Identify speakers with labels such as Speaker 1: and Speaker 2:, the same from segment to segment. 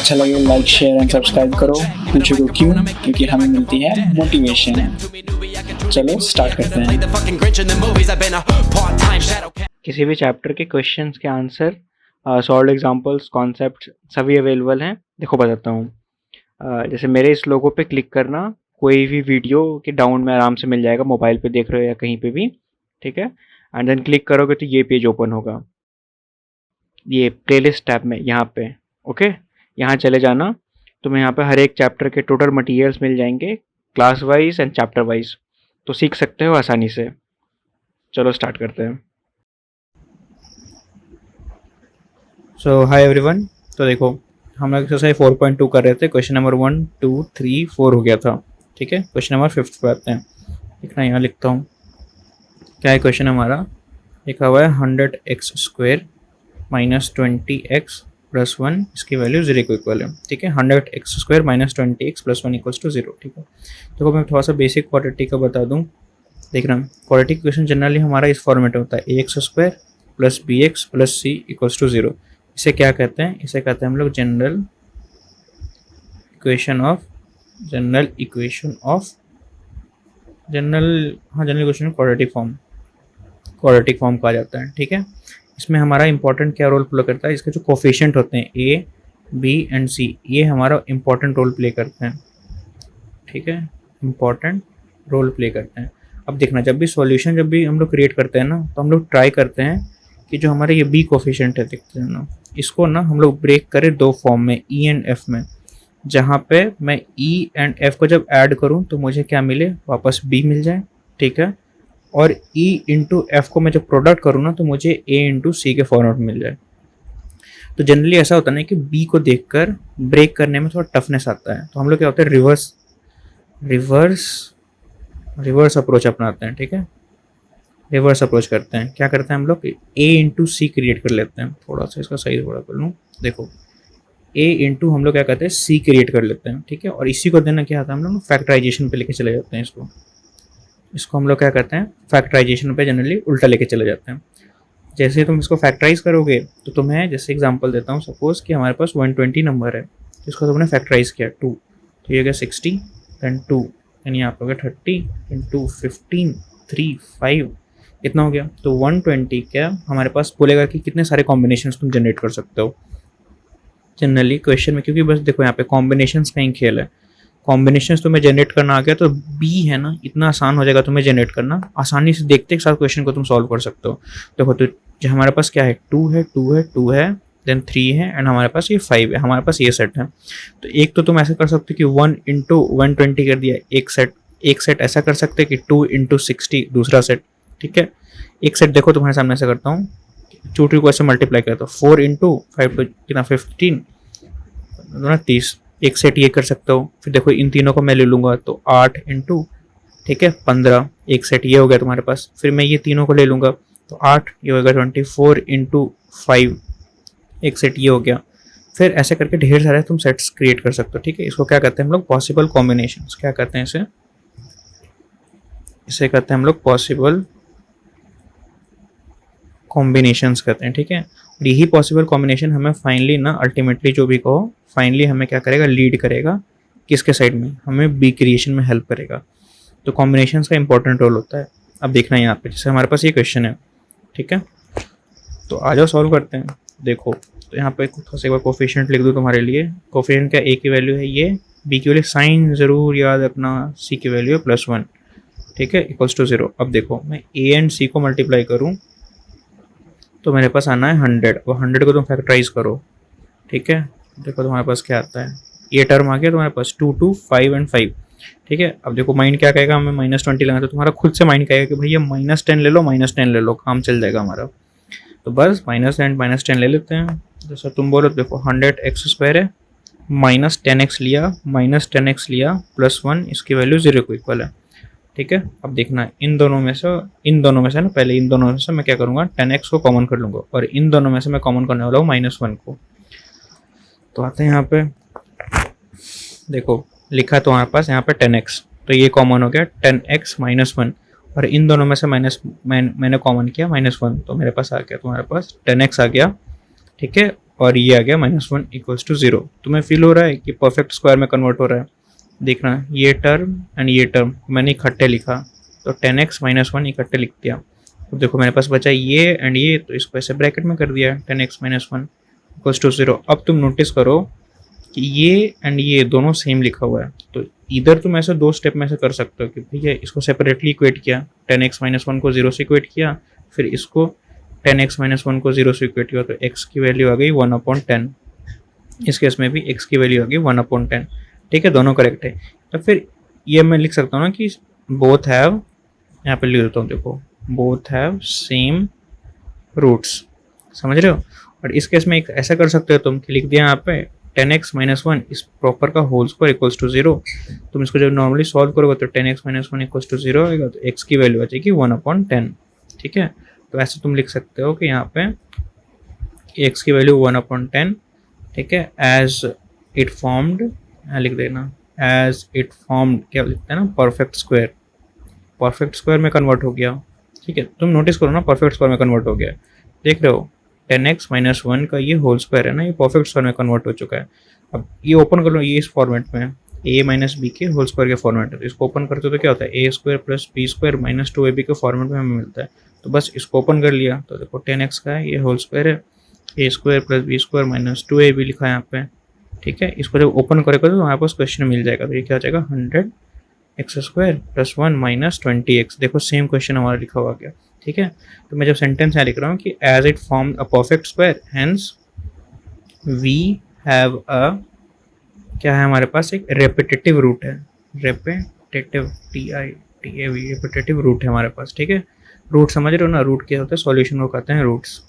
Speaker 1: अच्छा लगे like share and subscribe करो। पूछो को क्यों? क्योंकि हमें मिलती है मोटिवेशन। चलो स्टार्ट करते हैं।
Speaker 2: किसी भी चैप्टर के क्वेश्चंस के आंसर, सॉल्व एग्जांपल्स, कॉन्सेप्ट सभी अवेलेबल हैं। देखो बताता हूँ। जैसे मेरे इस लोगो पे क्लिक करना, कोई भी वीडियो के डाउन में आराम से मिल जाएगा, मोबाइल पे देख रहे हो या कहीं पे भी, ठीक है। एंड देन क्लिक करोगे तो ये पेज ओपन होगा, ये प्लेलिस्ट टैब में यहाँ पे। ओके, यहाँ चले जाना। तुम्हें यहाँ पे हर एक चैप्टर के टोटल मटेरियल्स मिल जाएंगे, class wise and chapter wise, तो सीख सकते हो आसानी से। चलो स्टार्ट करते हैं। सो हाय एवरीवन। तो देखो, हम लोग एक्सरसाइज 4.2 कर रहे थे। क्वेश्चन नंबर 1, 2, 3, 4 हो गया था, ठीक है। क्वेश्चन नंबर 5 पे आते हैं। लिखना यहाँ लिखता हूँ। क्या है क्वेश्चन हमारा? लिखा हुआ है 100x² माइनस 20x प्लस 1 इसकी वैल्यू 0 को इक्वल है, ठीक है। 100x² minus 20x plus 1 equals to 0, ठीक है। देखो मैं थोड़ा सा बेसिक क्वाड्रेटिक का बता दूँ। देखना, क्वाड्रेटिक इक्वेशन जनरली हमारा इस फॉर्मेट में होता है, ax² plus bx plus c equals to 0। इसे क्या कहते हैं? इसे कहते हैं हम लोग जनरल इक्वेशन क्वाड्रेटिक फॉर्म कहा जाता है, ठीक है। इसमें हमारा इंपॉर्टेंट क्या रोल प्ले करता है? इसके जो कोफिशिएंट होते हैं a, b एंड c, ये हमारा इंपॉर्टेंट रोल प्ले करते हैं, ठीक है। इंपॉर्टेंट रोल प्ले करते हैं। अब देखना, जब भी हम लोग क्रिएट करते हैं ना, तो हम लोग ट्राई करते हैं कि जो हमारे ये b कोफिशिएंट है, देखते हैं ना, इसको ना हम लोग ब्रेक करें दो फॉर्म में, e एंड f में। जहाँ पे मैं e एंड f को जब ऐड करूँ तो मुझे क्या मिले? वापस b मिल जाए, ठीक है। और e इंटू f को मैं जब प्रोडक्ट करूँ ना, तो मुझे a इंटू c के फॉर्मेट मिल जाए। तो जनरली ऐसा होता है ना कि b को देखकर ब्रेक करने में थोड़ा टफनेस आता है, तो हम लोग क्या होता है, रिवर्स अप्रोच अपनाते हैं, ठीक है। रिवर्स अप्रोच करते हैं। क्या करते हैं हम लोग? a इंटू सी क्रिएट कर लेते हैं। थोड़ा सा इसका साइज बड़ा कर लूँ। देखो, a इंटू हम लोग क्या करते हैं, c क्रिएट कर लेते हैं, ठीक है। और इसी को देना क्या आता है, हम लोग फैक्टराइजेशन पे लेके चले जाते हैं। इसको हम लोग क्या करते हैं, फैक्टराइजेशन पे जनरली उल्टा लेके चले जाते हैं। जैसे तुम इसको फैक्टराइज करोगे तो तुम्हें, जैसे एग्जांपल देता हूँ, सपोज कि हमारे पास 120 नंबर है, इसको तुमने फैक्टराइज किया 2, तो ये हो गया 60, देन 2, यानी यहाँ पे हो गया 30, देन 2, 15, 3, 5, कितना हो गया? तो 120 क्या हमारे पास बोलेगा कि कितने सारे कॉम्बिनेशंस तुम जनरेट कर सकते हो जनरली क्वेश्चन में, क्योंकि बस देखो यहाँ पे कॉम्बिनेशंस का ही खेल है। कॉम्बिनेशंस तुम्हें जनरेट करना आ गया तो b है ना, इतना आसान हो जाएगा तुम्हें जनरेट करना। आसानी से देखते एक साथ क्वेश्चन को तुम सॉल्व कर सकते हो। देखो, तो जो हमारे पास क्या है, 2 है, देन 3 है, एंड हमारे पास ये 5 है, हमारे पास ये सेट है। तो एक तो तुम ऐसा कर सकते हो कि 1 इंटू 120 कर दिया, एक सेट ऐसा कर सकते हैं कि 2 इंटू 60 दूसरा सेट, ठीक है। एक सेट देखो तुम्हारे सामने ऐसा करता हूँ, 2 को ऐसे मल्टीप्लाई करता हूँ, 4 इंटू 5 तो कितना, 15, 30, एक सेट ये कर सकते हो। फिर देखो, इन तीनों को मैं ले लूँगा तो 8 इंटू, ठीक है, 15, एक सेट ये हो गया तुम्हारे पास। फिर मैं ये तीनों को ले लूँगा तो 8, ये हो गया 24 इंटू 5, एक सेट ये हो गया। फिर ऐसे करके ढेर सारे तुम सेट्स क्रिएट कर सकते हो, ठीक है। इसको क्या कहते हैं हम लोग? Possible combinations. क्या कहते हैं इसे कहते हैं हम लोग पॉसिबल कॉम्बिनेशंस कहते हैं, ठीक है। और यही पॉसिबल कॉम्बिनेशन हमें फाइनली ना, अल्टीमेटली जो भी कहो, फाइनली हमें क्या करेगा, लीड करेगा किसके साइड में? हमें बी क्रिएशन में हेल्प करेगा। तो कॉम्बिनेशंस का इंपॉर्टेंट रोल होता है। अब देखना यहाँ पे, जैसे हमारे पास ये क्वेश्चन है, ठीक है, तो आ जाओ सॉल्व करते हैं। देखो, तो यहाँ पे एक बार कोफिशिएंट लिख दूँ तुम्हारे लिए। कोफिशिएंट का a की वैल्यू है ये, b की वैल्यू साइन ज़रूर याद रखना, c की वैल्यू है +1, ठीक है, इक्वल्स टू 0। अब देखो, मैं a एंड c को मल्टीप्लाई करूँ तो मेरे पास आना है 100। वो 100 को तुम फैक्टराइज करो, ठीक है। देखो तुम्हारे पास क्या आता है, ये टर्म आ गया तुम्हारे पास 2, 2, 5 एंड 5, ठीक है। अब देखो माइंड क्या कहेगा, हमें -20 लेना, तो तुम्हारा खुद से माइंड कहेगा कि भैया -10 ले लो, -10 ले लो, काम चल जाएगा हमारा। तो बस -10 ले लेते हैं। जैसा तुम बोलो, देखो 100x² है, -10x लिया, +1, इसकी वैल्यू 0 को इक्वल है, ठीक है। अब देखना, इन दोनों में से ना, पहले इन दोनों में से मैं क्या करूँगा, 10x को कॉमन कर लूँगा, और इन दोनों में से मैं कॉमन करने वाला हूँ -1 को। तो आते हैं यहाँ पे, देखो लिखा तो हमारे पास यहाँ पे 10x, तो ये कॉमन हो गया 10x -1, और इन दोनों में से मैंने कॉमन किया -1, तो मेरे पास आ गया तुम्हारे पास 10x आ गया, ठीक है। और ये आ गया -1 इक्वल्स टू 0। तुम्हें फील हो रहा है कि परफेक्ट स्क्वायर में कन्वर्ट हो रहा है? देखना, ये टर्म एंड ये टर्म मैंने इकट्ठे लिखा, तो 10x - 1 इकट्ठे लिख दिया। तो देखो मेरे पास बचा ये एंड ये, तो इसको ऐसे ब्रैकेट में कर दिया 10x - 1 इक्वल्स टू 0। अब तुम नोटिस करो कि ये एंड ये दोनों सेम लिखा हुआ है, तो इधर तुम ऐसे 2 स्टेप में से कर सकते हो कि भैया इसको सेपरेटली इक्वेट किया, 10x - 1 को 0 से इक्वेट किया, फिर इसको 10x - 1 को 0 से इक्वेट किया, तो x की वैल्यू आ गई 1/10। इस केस में भी x की वैल्यू आ गई 1/10। ठीक है, दोनों करेक्ट है। तो फिर ये मैं लिख सकता हूँ ना कि बोथ हैव, यहाँ पे लिख देता हूँ, देखो बोथ हैव सेम रूट्स, समझ रहे हो। और इस केस में एक ऐसा कर सकते हो तुम कि लिख दिया यहाँ पे 10x - 1 इस प्रॉपर का होल स्क्वायर इक्वल्स टू 0। तुम इसको जब नॉर्मली सॉल्व करोगे तो 10x - 1 इक्वल्स टू 0 होगा, तो x की वैल्यू आ जाएगी 1/10। ठीक है, तो ऐसे तुम लिख सकते हो कि यहाँ पे x की वैल्यू 1/10। ठीक है, एज इट फॉर्म्ड, लिख देना एज इट फॉर्म्ड, क्या लिखते हैं ना, परफेक्ट स्क्वायर। परफेक्ट स्क्वायर में कन्वर्ट हो गया। ठीक है, तुम नोटिस करो ना, परफेक्ट स्क्वायर में कन्वर्ट हो गया, देख रहे हो 10x - 1 का ये होल स्क्वायर है ना, ये परफेक्ट स्क्वायर में कन्वर्ट हो चुका है। अब ये ओपन कर लो, ये इस फॉर्मेट में a - b के होल स्क्वायर के फॉर्मेट है, तो इसको ओपन करते हो तो क्या होता है, a² + b² - 2ab के फॉर्मेट में हमें मिलता है। तो बस इसको ओपन कर लिया, तो देखो 10x का है, ये होल स्क्वायर है, a² + b² - 2ab लिखा है यहाँ पे। ठीक है, इसको जब ओपन करेगा तो हमारे पास क्वेश्चन मिल जाएगा, तो ये क्या हो जाएगा 100x² + 1 - 20x। देखो सेम क्वेश्चन हमारा लिखा हुआ गया। ठीक है, तो मैं जब सेंटेंस यहाँ लिख रहा हूँ कि as it form a perfect square, hence we have a, क्या है हमारे पास, एक रेपिटेटिव रूट है, रेपिटेटिव रेपिटेटिव रूट है हमारे पास। ठीक है, रूट समझ रहे हो ना, रूट क्या होता है, सॉल्यूशन को कहते हैं रूट्स।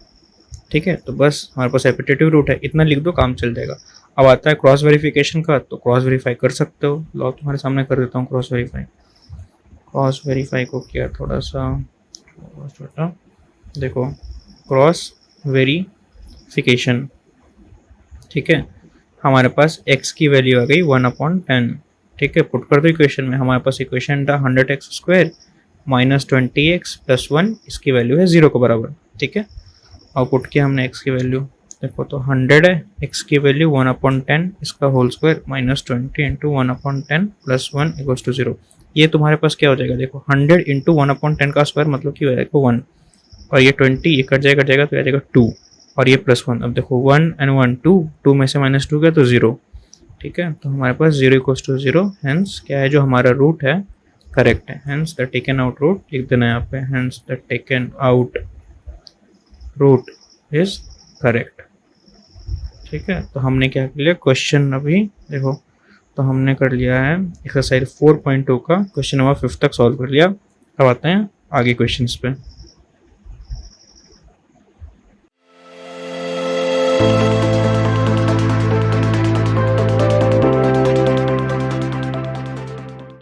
Speaker 2: ठीक है, तो बस हमारे पास रेपिटेटिव रूट है, इतना लिख दो काम चल जाएगा। अब आता है क्रॉस वेरिफिकेशन का, तो क्रॉस वेरीफाई कर सकते हो, लो तुम्हारे सामने कर देता हूँ क्रॉस वेरीफाई। क्रॉस वेरीफाई को किया थोड़ा सा छोटा, देखो क्रॉस वेरिफिकेशन। ठीक है, हमारे पास x की वैल्यू आ गई 1/10। ठीक है, पुट कर दो इक्वेशन में, हमारे पास इक्वेशन था 100x² - 20x + 1, इसकी वैल्यू है 0 के बराबर। ठीक है, और पुट किया हमने x की वैल्यू, देखो तो 100 है, x की वैल्यू 1/10, इसका होल स्क्वायर -20 × 1/10 + 1 = 0। ये तुम्हारे पास क्या हो जाएगा, देखो 100 × 1/10 का स्क्वायर मतलब कि हो जाएगा 1, और ये 20 ये कट जाएगा तो आ जाएगा 2, और ये +1। अब देखो 1 and 1 2 में से -2 गया तो 0। ठीक है, तो हमारे पास 0 = 0, हेंस क्या है जो हमारा रूट है करेक्ट है, hence the taken out root लिख देना यहाँ पे, hence the taken out root is correct. ठीक है, तो हमने क्या कर लिया, क्वेश्चन अभी देखो, तो हमने कर लिया है एक्सरसाइज 4.2 का क्वेश्चन नंबर 5 तक सॉल्व कर लिया। अब आते हैं आगे क्वेश्चंस पे।